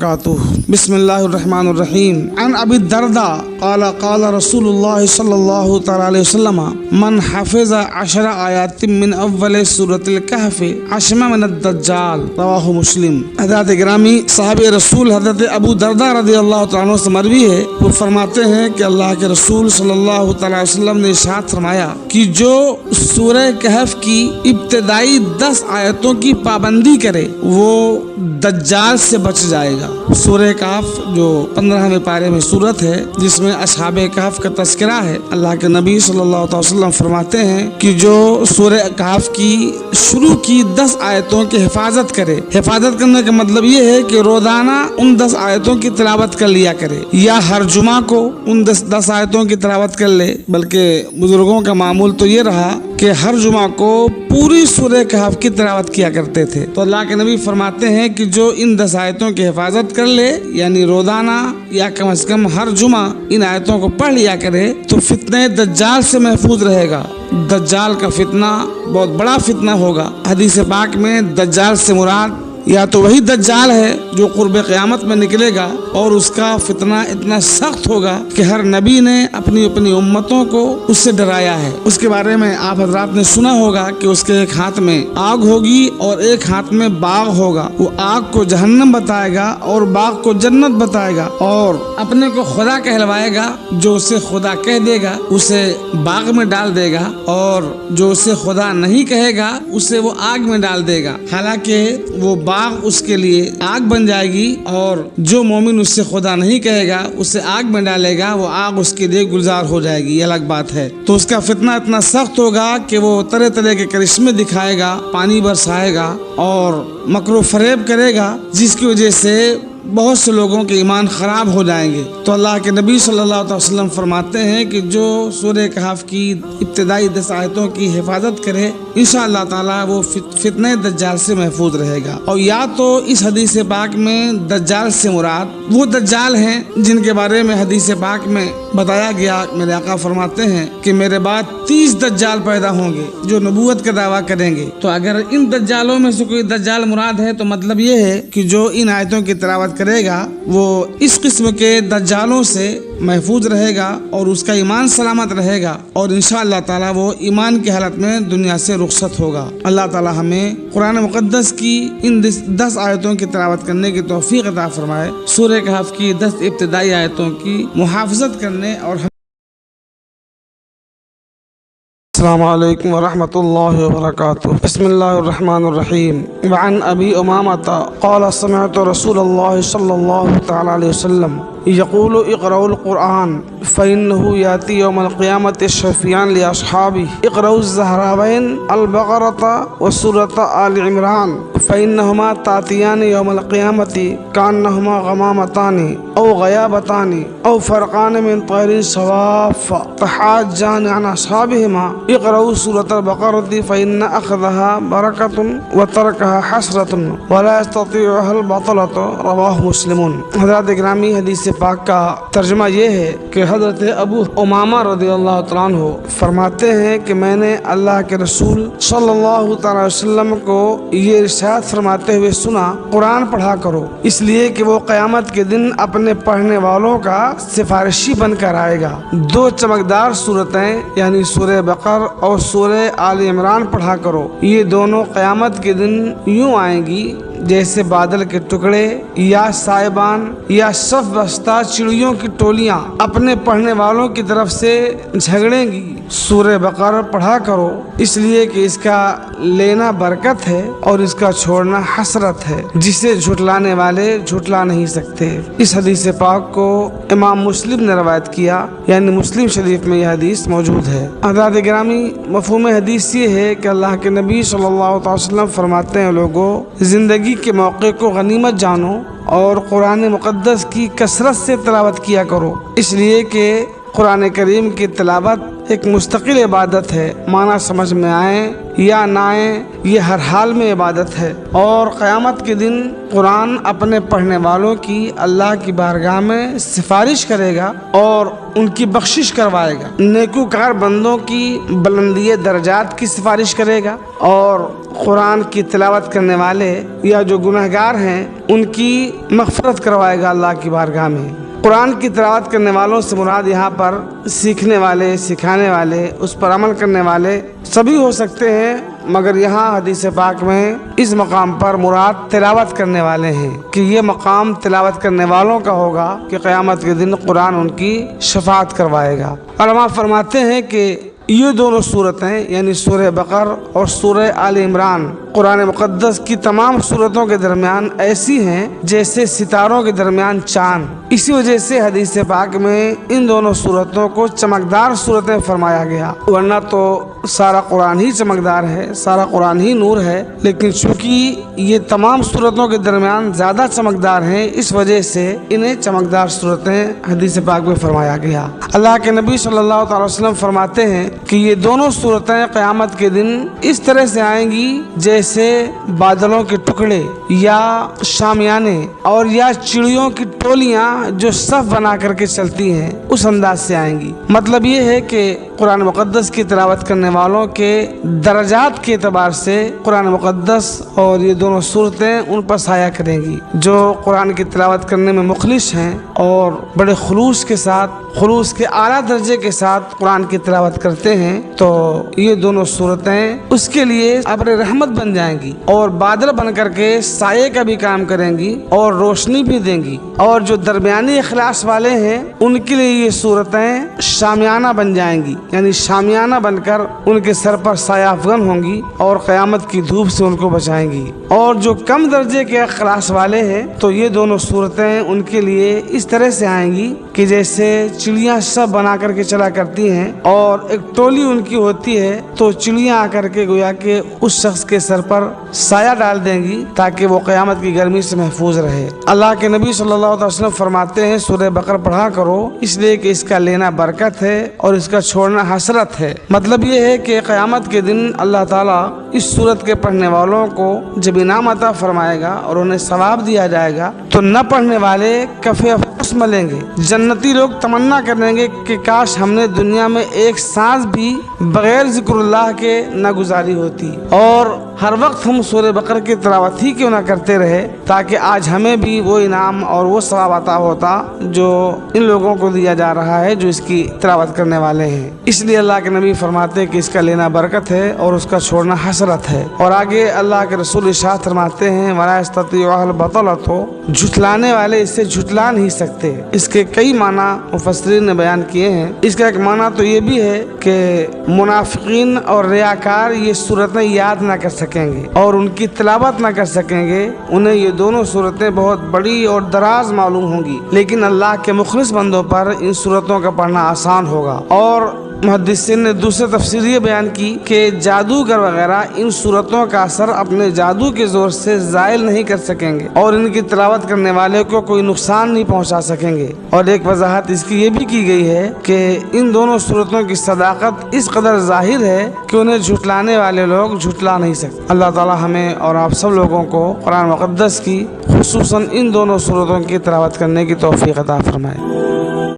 वबरकातुहू। बिस्मिल्लाहिर्रहमानिर्रहीम। अन अबी दर्दा क़ाला क़ाला रसूलुल्लाह सल्लल्लाहु तआला अलैहि वसल्लम मन हफ़िज़ 10 आयातिन मिन अव्वल सूरतिल कहफ़ अशमा मिन अद-दज्जाल, रवाहु मुस्लिम। हज़रत गिरामी साहबे रसूल हज़रत अबू दर्दा रज़ियल्लाहु तआला अन्हु से मरवी है, वो फरमाते हैं कि अल्लाह के रसूल सल्लल्लाहु तआला अलैहि वसल्लम ने इरशाद फरमाया कि जो सूरह कहफ़ की इब्तिदाई 10 आयतों की पाबंदी करे वो दज्जाल से बच जाएगा। सूरह कहफ़ जो 15वें पारे में सूरत है जिसमें असहाबे कहफ़ का तज़किरा है। अल्लाह के नबी सल्लल्लाहु अलैहि वसल्लम फरमाते हैं कि जो सूरह कहफ़ की शुरू की 10 आयतों की हिफाजत करे, हिफाजत करने का मतलब ये है कि रोजाना उन 10 आयतों की तिलावत कर लिया करे, या हर जुमा को उन 10 आयतों की तिलावत कर ले। बल्कि बुजुर्गों का मामूल तो ये रहा कि हर जुमा को पूरी सूरह कहफ़ की तिलावत किया करते थे। तो अल्लाह के नबी फरमाते हैं कि जो इन 10 आयतों की हिफाजत कर ले, यानी रोजाना या कम से कम हर जुमा इन आयतों को पढ़ लिया करे, तो फितने दज्जाल से महफूज रहेगा। दज्जाल का फितना बहुत बड़ा फितना होगा। हदीस पाक में दज्जाल से मुराद या तो वही दज्जाल है जो कुर्ब क़यामत में निकलेगा, और उसका फितना इतना सख्त होगा कि हर नबी ने अपनी अपनी उम्मतों को उससे डराया है। उसके बारे में आप हज़रात ने सुना होगा कि उसके एक हाथ में आग होगी और एक हाथ में बाग होगा। वो आग को जहन्नम बताएगा और बाग को जन्नत बताएगा, और अपने को खुदा कहलवाएगा। जो उसे खुदा कह देगा उसे बाग में डाल देगा, और जो उसे खुदा नहीं कहेगा उसे वो आग में डाल देगा। हालांकि वो आग उसके लिए आग बन जाएगी, और जो मोमिन उससे खुदा नहीं कहेगा उसे आग में डालेगा, वो आग उसके लिए गुलजार हो जाएगी। ये अलग बात है। तो उसका फितना इतना सख्त होगा कि वो तरह तरह के करिश्मे दिखाएगा, पानी बरसाएगा और मकरो फरेब करेगा, जिसकी वजह से बहुत से लोगों के ईमान खराब हो जाएंगे। तो अल्लाह के नबी सल्लल्लाहु अलैहि वसल्लम फरमाते हैं कि जो सूरह कहफ़ की इब्तिदाई 10 आयतों की हिफाजत करे, इंशाअल्लाह ताला वो फितने दज्जाल से महफूज रहेगा। और या तो इस हदीस पाक में दज्जाल से मुराद वो दज्जाल हैं जिनके बारे में हदीस पाक में बताया गया। मेरे आका फरमाते हैं कि मेरे बाद 30 दज्जाल पैदा होंगे जो नबूवत का दावा करेंगे। तो अगर इन दज्जालों में से कोई दज्जाल मुराद है तो मतलब ये है कि जो इन आयतों की तिलावत करेगा वो इस किस्म के दज्जालों से महफूज रहेगा और उसका ईमान सलामत रहेगा, और इंशाअल्लाह ताला वो ईमान की हालत में दुनिया से रुखसत होगा। अल्लाह ताला हमें कुरान मुक़द्दस की इन 10 आयतों की तिलावत करने की तौफीक अता फरमाए, सूरह कहफ़ की 10 इब्तिदाई आयतों की मुहाफ़ज़त करने और अस्सलामु अलैकुम व रहमतुल्लाहि व बरकातुहू। बिस्मिल्लाहिर्रहमानिर्रहीम। व अन अबी उमामता क़ाला समिअतु रसूलल्लाह सल्लल्लाहु तआला अलैहि वसल्लम यक़ूलु इक़राउल क़ुरआन फ़इन्नहु याती यौमल क़ियामति शफ़ीअन लि अस्हाबी इक़राउज़ ज़हरावैन अल बक़रता व सूरत आल इमरान फ़इन्नहुमा तातियानि यौमल क़ियामति कान्नहुमा ग़मामतानि औ ग़याबतानि औ फ़रक़ान मिन तैरिन सवाफ़ तहाज्जान अन अस्हाबिहिमा इक़राउ सूरतल बक़रति फ़इन्न अख़ज़हा बरकतुन व तरकहा हसरतुन व ला यस्ततीउहुल बतलतु, रवाहु मुस्लिमुन। हज़रत गिरामी हदीस पाक का तर्जुमा ये है कि हज़रत अबू उमामा रज़ियल्लाहु तआला अन्हु फरमाते हैं कि मैंने अल्लाह के रसूल सल्लल्लाहु अलैहि वसल्लम को ये इरशाद फरमाते हुए सुना, कुरान पढ़ा करो, इसलिए कि वो क़यामत के दिन अपने पढ़ने वालों का सिफारिशी बनकर आएगा। 2 चमकदार सूरतें यानी सूरह बकर और सूरह आल इमरान पढ़ा करो। ये दोनों क़यामत के दिन यूँ आएंगी जैसे बादल के टुकड़े या साइबान या सफ बस्ता चिड़ियों की टोलियां अपने पढ़ने वालों की तरफ से झगड़ेंगी। सूरह बकर पढ़ा करो इसलिए कि इसका लेना बरकत है और इसका छोड़ना हसरत है, जिसे झुटलाने वाले झुटला नहीं सकते। इस हदीस पाक को इमाम मुस्लिम ने रवायत किया, यानी मुस्लिम शरीफ में यह हदीस मौजूद है। हज़रत गिरामी मफ़हूम हदीस ये है कि अल्लाह के नबी सल्लल्लाहु अलैहि वसल्लम फरमाते हैं, लोगों जिंदगी के मौके को गनीमत जानो और कुरान मुक़द्दस की कसरत से तिलावत किया करो, इसलिए कि قرآن کریم کی تلاوت ایک مستقل عبادت ہے، معنی سمجھ میں آئے یا نہ آئے یہ ہر حال میں عبادت ہے، اور قیامت کے دن قرآن اپنے پڑھنے والوں کی اللہ کی بارگاہ میں سفارش کرے گا اور ان کی بخشش کروائے گا، نیکوکار بندوں کی بلندی درجات کی سفارش کرے گا، اور قرآن کی تلاوت کرنے والے یا جو گنہگار ہیں ان کی مغفرت کروائے گا اللہ کی بارگاہ میں۔ قرآن کی تلاوت کرنے والوں سے مراد یہاں پر سیکھنے والے، سکھانے والے، اس پر عمل کرنے والے سبھی ہو سکتے ہیں، مگر یہاں حدیث پاک میں اس مقام پر مراد تلاوت کرنے والے ہیں کہ یہ مقام تلاوت کرنے والوں کا ہوگا کہ قیامت کے دن قرآن ان کی شفاعت کروائے گا۔ علماء فرماتے ہیں کہ یہ دونوں صورتیں یعنی سورہ بقر اور سورہ آل عمران قرآن مقدس کی تمام صورتوں کے درمیان ایسی ہیں جیسے ستاروں کے درمیان چاند، اسی وجہ سے حدیث پاک میں ان دونوں صورتوں کو چمکدار صورتیں فرمایا گیا، ورنہ تو سارا قرآن ہی چمکدار ہے، سارا قرآن ہی نور ہے، لیکن چونکہ یہ تمام صورتوں کے درمیان زیادہ چمکدار ہیں اس وجہ سے انہیں چمکدار صورتیں حدیث پاک میں فرمایا گیا۔ اللہ کے نبی صلی اللہ تعالی وسلم فرماتے ہیں کہ یہ دونوں صورتیں قیامت کے دن اس طرح سے آئیں گی جیسے بادلوں کے ٹکڑے یا شامیانے اور یا چڑیوں کی ٹولیاں جو صف بنا کر کے چلتی ہیں اس انداز سے آئیں گی۔ مطلب یہ ہے کہ قرآن مقدس کی تلاوت کرنے والوں کے درجات کے اعتبار سے قرآن مقدس اور یہ دونوں صورتیں ان پر سایہ کریں گی۔ جو قرآن کی تلاوت کرنے میں مخلص ہیں اور بڑے خلوص کے ساتھ، خلوص کے اعلیٰ درجے کے ساتھ قرآن کی تلاوت کرتے ہیں تو یہ دونوں صورتیں اس کے لیے ابر رحمت بن جائیں گی اور بادل بن کر کے سائے کا بھی کام کریں گی اور روشنی بھی دیں گی، اور جو درمیانی اخلاص والے ہیں ان کے لیے یہ صورتیں شامیانہ بن جائیں گی، یعنی شامیانہ بن کر ان کے سر پر سایہ افغن ہوں گی اور قیامت کی دھوپ سے ان کو بچائیں گی۔ اور جو کم درجے کے اخلاص والے ہیں تو یہ دونوں صورتیں ان کے لیے اس طرح سے آئیں گی کہ جیسے چڑیاں سب بنا کر کے چلا کرتی ہیں اور ایک ٹولی ان کی ہوتی ہے تو چڑیاں آ کر کے گویا کہ اس شخص کے سر پر سایہ ڈال دیں گی تاکہ وہ قیامت کی گرمی سے محفوظ رہے۔ اللہ کے نبی صلی اللہ علیہ وسلم فرماتے ہیں سورہ بقر پڑھا کرو اس لیے کہ اس کا لینا برکت ہے اور اس کا چھوڑنا حسرت ہے۔ مطلب یہ ہے کہ قیامت کے دن اللہ تعالیٰ اس سورت کے پڑھنے والوں کو جب انعام عطا فرمائے گا اور انہیں ثواب دیا جائے گا تو نہ پڑھنے والے کفے افسوس ملیں گے۔ جنتی لوگ تمنا کریں گے کہ کاش ہم نے دنیا میں ایک سانس بھی بغیر ذکر اللہ کے نہ گزاری ہوتی اور ہر وقت ہم سورہ بقرہ کی تلاوت ہی کیوں نہ کرتے رہے تاکہ آج ہمیں بھی وہ انعام اور وہ ثواب عطا ہوتا جو ان لوگوں کو دیا جا رہا ہے جو اس کی تلاوت کرنے والے ہیں۔ اس لیے اللہ کے نبی فرماتے ہیں کہ اس کا لینا برکت ہے اور اس کا چھوڑنا حسرت ہے۔ اور آگے اللہ کے رسول ارشاد فرماتے ہیں وَلَا يَسْتَطِيعُ الْبَطَلَةُ، جھٹلانے والے اس سے جھٹلا نہیں سکتے۔ اس کے کئی معنی مفسرین نے بیان کیے ہیں۔ اس کا ایک معنی تو یہ بھی ہے کہ منافقین اور ریاکار یہ صورتیں یاد نہ کر سکیں گے اور ان کی تلاوت نہ کر سکیں گے، انہیں یہ دونوں صورتیں بہت بڑی اور دراز معلوم ہوں گی، لیکن اللہ کے مخلص بندوں پر ان صورتوں کا پڑھنا آسان ہوگا۔ اور محدثین نے دوسرے تفسیر یہ بیان کی کہ جادوگر وغیرہ ان صورتوں کا اثر اپنے جادو کے زور سے زائل نہیں کر سکیں گے اور ان کی تلاوت کرنے والے کو کوئی نقصان نہیں پہنچا سکیں گے۔ اور ایک وضاحت اس کی یہ بھی کی گئی ہے کہ ان دونوں صورتوں کی صداقت اس قدر ظاہر ہے کہ انہیں جھٹلانے والے لوگ جھٹلا نہیں سکتے۔ اللہ تعالی ہمیں اور آپ سب لوگوں کو قرآن مقدس کی خصوصاً ان دونوں صورتوں کی تلاوت کرنے کی توفیق عطا فرمائے۔